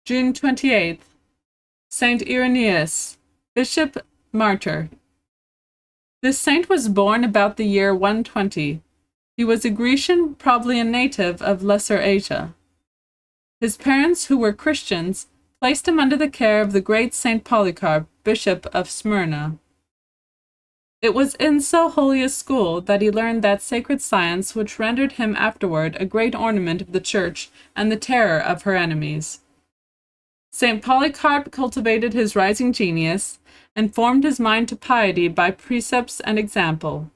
June 28th. Saint Irenaeus, Bishop, Martyr. This saint was born about the year 120. He was a Grecian, probably a native of Lesser Asia. His parents, who were Christians, placed him under the care of the great Saint Polycarp, Bishop of Smyrna. It was in so holy a school that he learned that sacred science which rendered him afterward a great ornament of the Church and the terror of her enemies. Saint Polycarp cultivated his rising genius, and formed his mind to piety by precepts and example.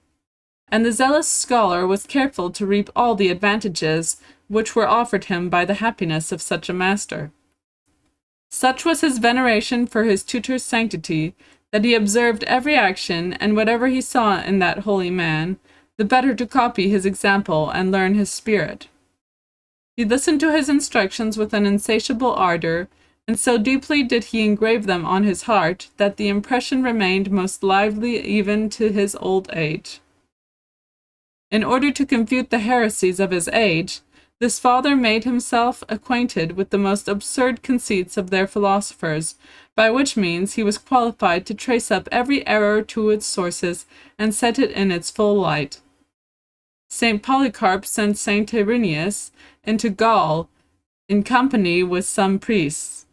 And the zealous scholar was careful to reap all the advantages which were offered him by the happiness of such a master. Such was his veneration for his tutor's sanctity, that he observed every action, and whatever he saw in that holy man, the better to copy his example and learn his spirit. He listened to his instructions with an insatiable ardor, and so deeply did he engrave them on his heart that the impression remained most lively even to his old age. In order to confute the heresies of his age, this father made himself acquainted with the most absurd conceits of their philosophers, by which means he was qualified to trace up every error to its sources and set it in its full light. Saint Polycarp sent Saint Irenaeus into Gaul in company with some priests.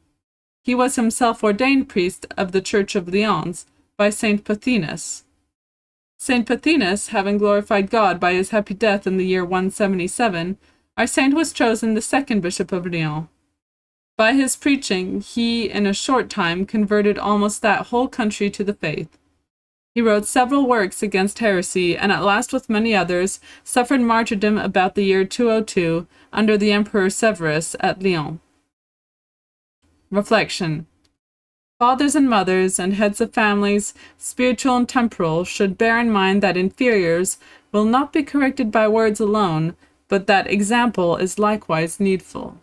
He was himself ordained priest of the Church of Lyons by Saint Pothinus. Saint Pothinus, having glorified God by his happy death in the year 177, our saint was chosen the second bishop of Lyons. By his preaching, he in a short time converted almost that whole country to the faith. He wrote several works against heresy, and at last with many others suffered martyrdom about the year 202 under the Emperor Severus at Lyons. Reflection. Fathers and mothers and heads of families, spiritual and temporal, should bear in mind that inferiors will not be corrected by words alone, but that example is likewise needful.